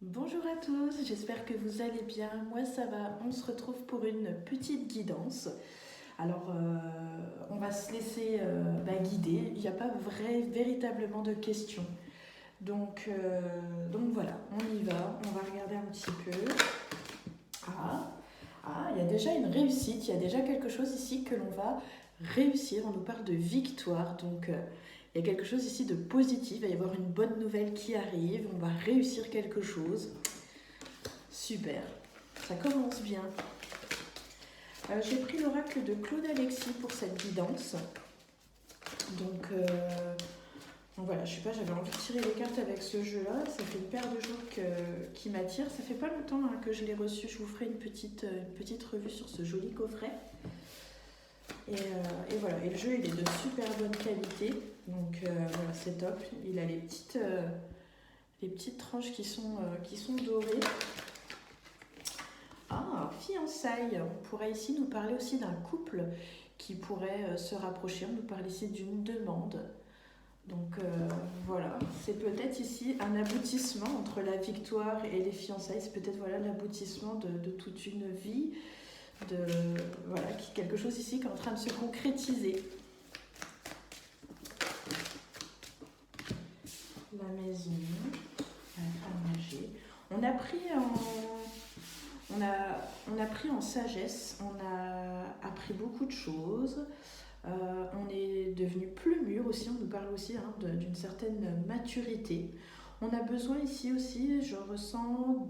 Bonjour à tous, j'espère que vous allez bien. Moi ça va, on se retrouve pour une petite guidance. Alors on va se laisser guider, il n'y a pas véritablement de questions. Donc voilà, on y va, on va regarder un petit peu. Ah, il y a déjà une réussite, il y a déjà quelque chose ici que l'on va réussir. On nous parle de victoire, il y a quelque chose ici de positif, il va y avoir une bonne nouvelle qui arrive, on va réussir quelque chose. Super, ça commence bien. J'ai pris l'oracle de Claude Alexis pour cette guidance. Donc, euh, donc voilà, je sais pas, j'avais envie de tirer les cartes avec ce jeu-là. Ça fait une paire de jours qui m'attire. Ça fait pas longtemps que je l'ai reçu. Je vous ferai une petite revue sur ce joli coffret. Et voilà, et le jeu il est de super bonne qualité. Voilà, c'est top. Il a les petites tranches qui sont dorées. Ah, fiançailles. On pourrait ici nous parler aussi d'un couple qui pourrait se rapprocher. On nous parle ici d'une demande. Voilà, c'est peut-être ici un aboutissement entre la victoire et les fiançailles. C'est peut-être voilà l'aboutissement de toute une vie, voilà, quelque chose ici qui est en train de se concrétiser. La maison, la femme âgée. On a pris on a pris en sagesse, on a appris beaucoup de choses, on est devenu plus mûr aussi, on nous parle aussi d'une certaine maturité. On a besoin ici aussi, je ressens,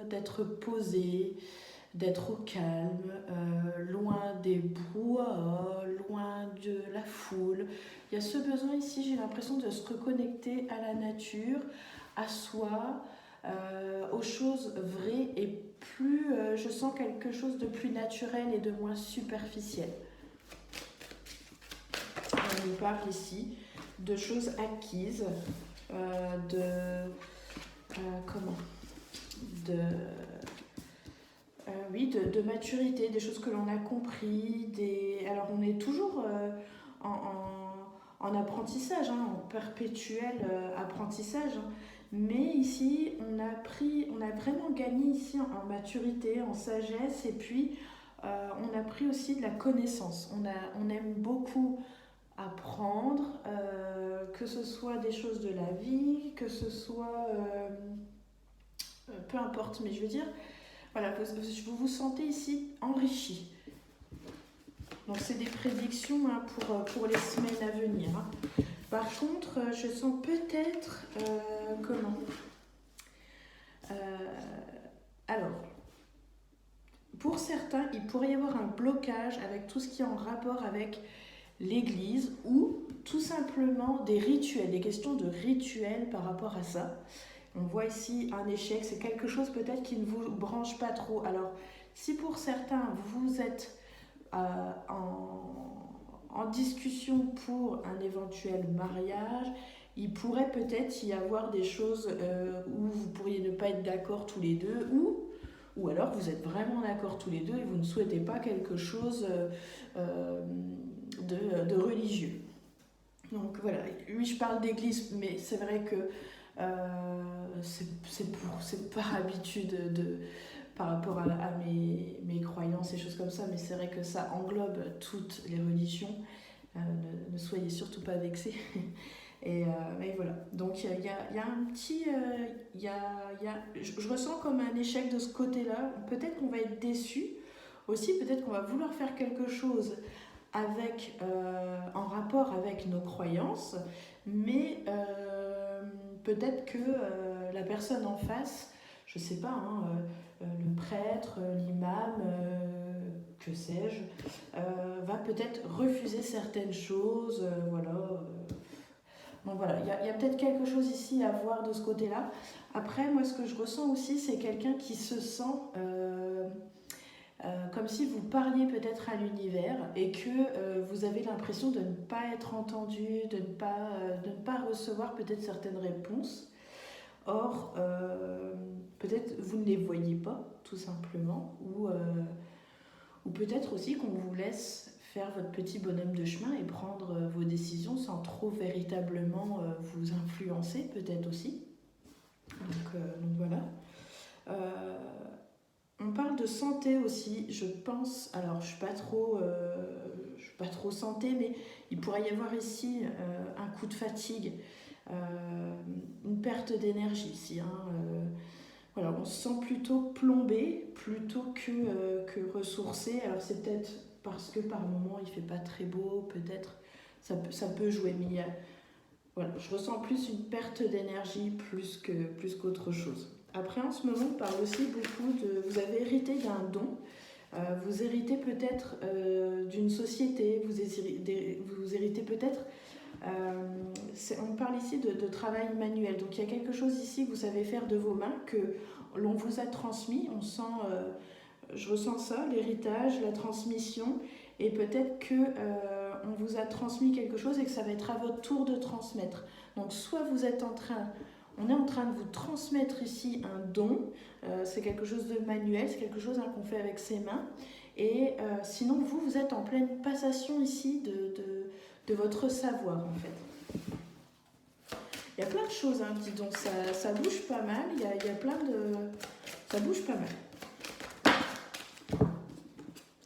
d'être posé, d'être au calme, loin des brouhahas, loin de la foule. Il y a ce besoin ici, j'ai l'impression de se reconnecter à la nature, à soi, aux choses vraies et plus je sens quelque chose de plus naturel et de moins superficiel. On nous parle ici de choses acquises, comment de, oui, de maturité, des choses que l'on a compris. Alors on est toujours en apprentissage, en perpétuel apprentissage. Mais ici, on a vraiment gagné ici en maturité, en sagesse, et puis on a pris aussi de la connaissance. On aime beaucoup apprendre, que ce soit des choses de la vie, que ce soit peu importe, mais je veux dire, voilà, vous vous sentez ici enrichi. Donc c'est des prédictions pour les semaines à venir. Par contre, je sens peut-être comment alors, pour certains, il pourrait y avoir un blocage avec tout ce qui est en rapport avec l'église ou tout simplement des rituels, des questions de rituels par rapport à ça. On voit ici un échec, c'est quelque chose peut-être qui ne vous branche pas trop. Alors, si pour certains, vous êtes en discussion pour un éventuel mariage, il pourrait peut-être y avoir des choses où vous pourriez ne pas être d'accord tous les deux, ou alors vous êtes vraiment d'accord tous les deux et vous ne souhaitez pas quelque chose de religieux. Donc voilà, oui je parle d'église, mais c'est vrai que c'est par habitude par rapport à mes croyances et choses comme ça, mais c'est vrai que ça englobe toutes les religions. Ne soyez surtout pas vexés. Et voilà, donc il y a un petit... je ressens comme un échec de ce côté-là. Peut-être qu'on va être déçu. Aussi, peut-être qu'on va vouloir faire quelque chose en rapport avec nos croyances, mais peut-être que la personne en face, je sais pas, le prêtre, l'imam, que sais-je, va peut-être refuser certaines choses, voilà. Donc voilà, il y a peut-être quelque chose ici à voir de ce côté-là. Après, moi, ce que je ressens aussi, c'est quelqu'un qui se sent comme si vous parliez peut-être à l'univers et que vous avez l'impression de ne pas être entendu, de ne pas recevoir peut-être certaines réponses. Or, peut-être vous ne les voyez pas, tout simplement, ou peut-être aussi qu'on vous laisse faire votre petit bonhomme de chemin et prendre vos décisions sans trop véritablement vous influencer, peut-être aussi. Donc voilà. santé aussi, je pense, alors je suis pas trop santé, mais il pourrait y avoir ici un coup de fatigue, une perte d'énergie ici. Voilà, on se sent plutôt plombé plutôt que ressourcé. Alors c'est peut-être parce que par moment il fait pas très beau, peut-être ça peut jouer, mais voilà, je ressens plus une perte d'énergie plus qu'autre chose. Après, en ce moment, on parle aussi beaucoup de... Vous avez hérité d'un don, vous héritez peut-être d'une société, vous héritez peut-être... on parle ici de travail manuel, donc il y a quelque chose ici que vous savez faire de vos mains, que l'on vous a transmis, je ressens ça, l'héritage, la transmission, et peut-être que on vous a transmis quelque chose et que ça va être à votre tour de transmettre. Donc soit on est en train de vous transmettre ici un don, c'est quelque chose de manuel, c'est quelque chose qu'on fait avec ses mains, et sinon vous êtes en pleine passation ici de votre savoir en fait. Il y a plein de choses, dis donc, ça bouge pas mal, il y a plein de... ça bouge pas mal.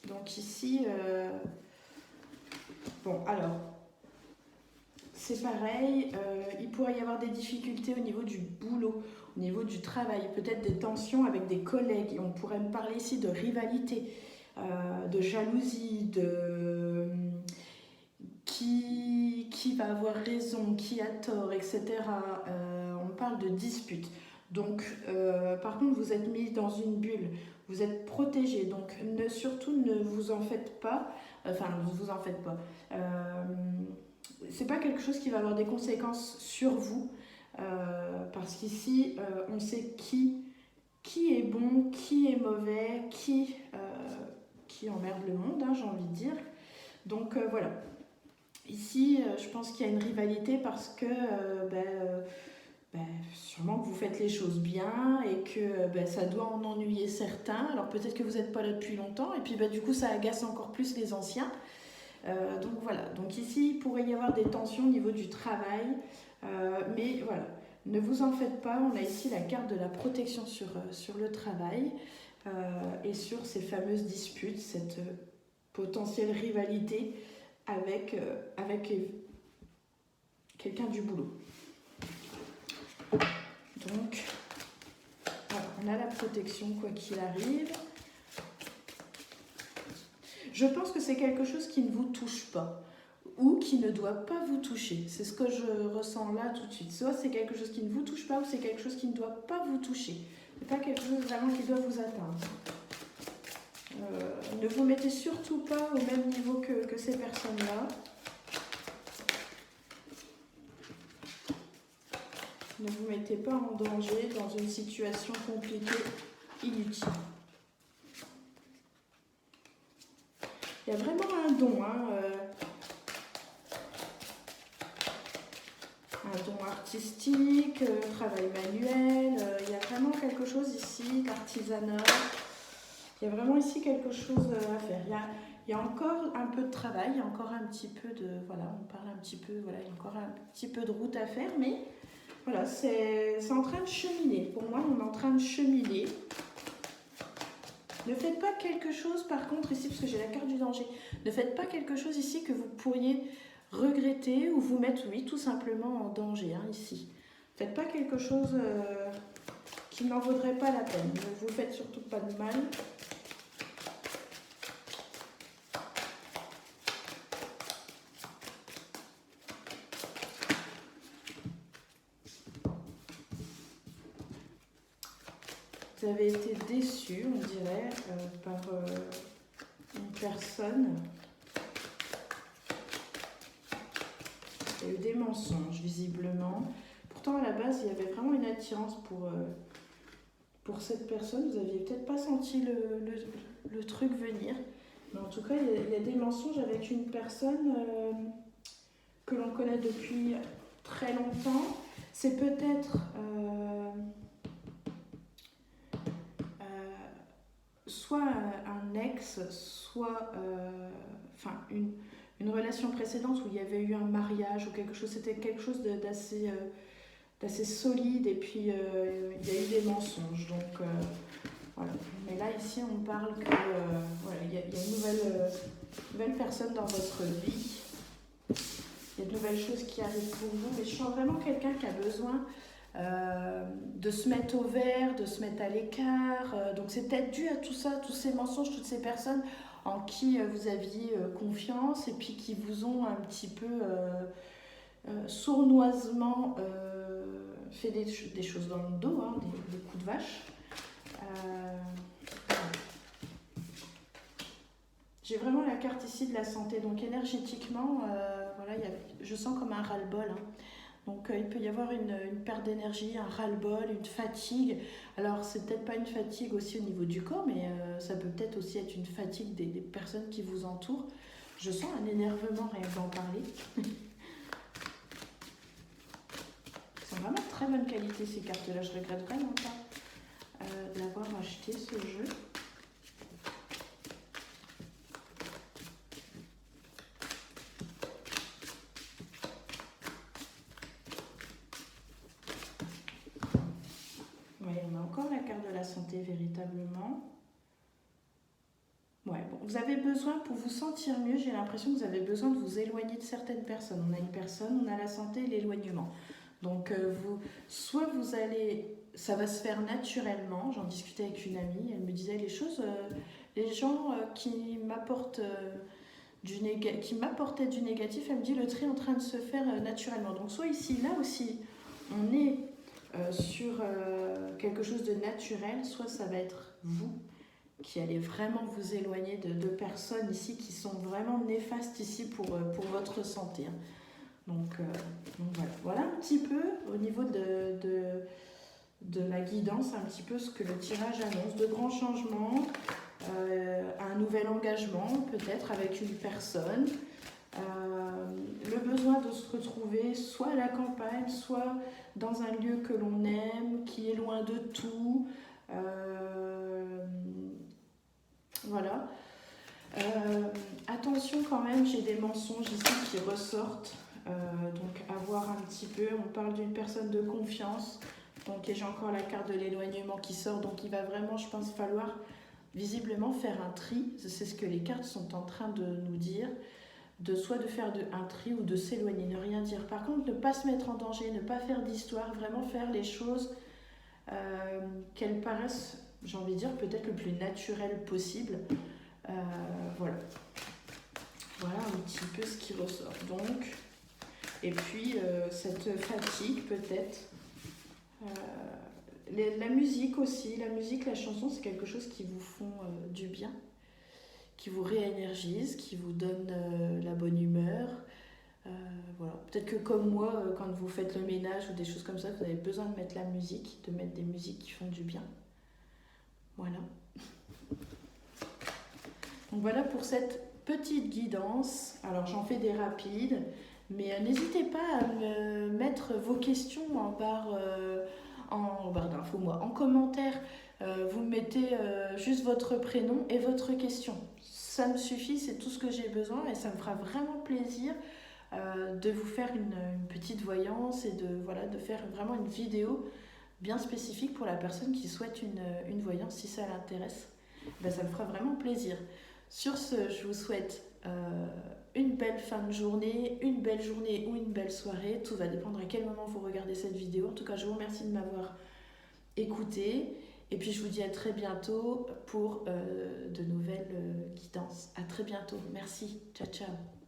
Donc ici, bon alors, c'est pareil, il pourrait y avoir des difficultés au niveau du boulot, au niveau du travail, peut-être des tensions avec des collègues, et on pourrait me parler ici de rivalité, de jalousie, de qui va avoir raison, qui a tort, etc. On parle de dispute. Donc, par contre, vous êtes mis dans une bulle, vous êtes protégé, donc surtout ne vous en faites pas, enfin, ne vous en faites pas. C'est pas quelque chose qui va avoir des conséquences sur vous, parce qu'ici, on sait qui est bon, qui est mauvais, qui emmerde le monde, j'ai envie de dire. Donc, voilà. Ici, je pense qu'il y a une rivalité parce que sûrement que vous faites les choses bien et que ça doit en ennuyer certains. Alors peut-être que vous n'êtes pas là depuis longtemps et puis du coup ça agace encore plus les anciens. Donc voilà, donc ici il pourrait y avoir des tensions au niveau du travail, mais voilà, ne vous en faites pas, on a ici la carte de la protection sur le travail et sur ces fameuses disputes, cette potentielle rivalité avec quelqu'un du boulot. Donc, voilà, on a la protection quoi qu'il arrive. Je pense que c'est quelque chose qui ne vous touche pas ou qui ne doit pas vous toucher. C'est ce que je ressens là tout de suite. Soit c'est quelque chose qui ne vous touche pas ou c'est quelque chose qui ne doit pas vous toucher. C'est pas quelque chose vraiment qui doit vous atteindre. Ne vous mettez surtout pas au même niveau que ces personnes-là. Ne vous mettez pas en danger dans une situation compliquée, inutile. Il y a vraiment un don, un don artistique, travail manuel, il y a vraiment quelque chose ici, d'artisanat. Il y a vraiment ici quelque chose à faire. Il y a encore un peu de travail, il y a encore un petit peu de... Voilà, on parle un petit peu, voilà, il y a encore un petit peu de route à faire, mais voilà, c'est en train de cheminer. Pour moi, on est en train de cheminer. Ne faites pas quelque chose, par contre, ici, parce que j'ai la carte du danger, ne faites pas quelque chose ici que vous pourriez regretter ou vous mettre, oui, tout simplement en danger, ici. Ne faites pas quelque chose qui n'en vaudrait pas la peine. Ne vous faites surtout pas de mal. Vous avez été déçu, on dirait, par une personne. Il y a eu des mensonges, visiblement. Pourtant, à la base, il y avait vraiment une attirance pour cette personne. Vous n'aviez peut-être pas senti le truc venir. Mais en tout cas, il y a des mensonges avec une personne que l'on connaît depuis très longtemps. C'est peut-être... soit un ex, soit une relation précédente où il y avait eu un mariage ou quelque chose, c'était quelque chose d'assez solide et puis il y a eu des mensonges. Donc Voilà. Mais là, ici, on parle que voilà, il y a une nouvelle personne dans votre vie. Il y a de nouvelles choses qui arrivent pour vous. Mais je sens vraiment quelqu'un qui a besoin de se mettre au vert, de se mettre à l'écart. Donc c'est peut-être dû à tout ça, tous ces mensonges, toutes ces personnes en qui vous aviez confiance et puis qui vous ont un petit peu sournoisement fait des choses dans le dos, hein, des coups de vache. J'ai vraiment la carte ici de la santé, donc énergétiquement, voilà, je sens comme un ras-le-bol. Hein. Donc il peut y avoir une perte d'énergie, un ras-le-bol, une fatigue. Alors c'est peut-être pas une fatigue aussi au niveau du corps, mais ça peut peut-être aussi être une fatigue des personnes qui vous entourent. Je sens un énervement rien que d'en parler. C'est vraiment de très bonne qualité ces cartes-là, je regrette vraiment pas d'avoir acheté ce jeu. Oui, on a encore la carte de la santé véritablement. Ouais, bon, vous avez besoin, pour vous sentir mieux, j'ai l'impression que vous avez besoin de vous éloigner de certaines personnes. On a une personne, on a la santé et l'éloignement. Donc, soit vous allez, ça va se faire naturellement. J'en discutais avec une amie, elle me disait les gens qui m'apportaient du négatif, elle me dit le tri est en train de se faire naturellement. Donc, soit ici, là aussi, on est sur quelque chose de naturel, soit ça va être vous qui allez vraiment vous éloigner de personnes ici qui sont vraiment néfastes ici pour votre santé. Hein. Donc voilà un petit peu au niveau de la guidance, un petit peu ce que le tirage annonce, de grands changements, un nouvel engagement peut-être avec une personne, le besoin de se retrouver soit à la campagne, soit dans un lieu que l'on aime, qui est loin de tout. Voilà. Attention quand même, j'ai des mensonges ici qui ressortent. Donc à voir un petit peu. On parle d'une personne de confiance. Donc et j'ai encore la carte de l'éloignement qui sort. Donc il va vraiment, je pense, falloir visiblement faire un tri. C'est ce que les cartes sont en train de nous dire. Soit de faire un tri ou de s'éloigner, ne rien dire. Par contre, ne pas se mettre en danger, ne pas faire d'histoire, vraiment faire les choses qu'elles paraissent, j'ai envie de dire, peut-être le plus naturel possible. Voilà. Voilà un petit peu ce qui ressort. Donc, et puis cette fatigue peut-être. La musique aussi, la chanson, c'est quelque chose qui vous font du bien, qui vous réénergise, qui vous donne la bonne humeur. Voilà. Peut-être que comme moi, quand vous faites le ménage ou des choses comme ça, vous avez besoin de mettre la musique, de mettre des musiques qui font du bien. Voilà. Donc voilà pour cette petite guidance. Alors j'en fais des rapides, mais n'hésitez pas à me mettre vos questions en barre d'infos, en commentaire. Vous mettez juste votre prénom et votre question. Ça me suffit, c'est tout ce que j'ai besoin et ça me fera vraiment plaisir de vous faire une petite voyance et de faire vraiment une vidéo bien spécifique pour la personne qui souhaite une voyance si ça l'intéresse. Ben, ça me fera vraiment plaisir. Sur ce, je vous souhaite une belle fin de journée, une belle journée ou une belle soirée. Tout va dépendre à quel moment vous regardez cette vidéo. En tout cas, je vous remercie de m'avoir écouté. Et puis, je vous dis à très bientôt pour de nouvelles guidances. À très bientôt. Merci. Ciao, ciao.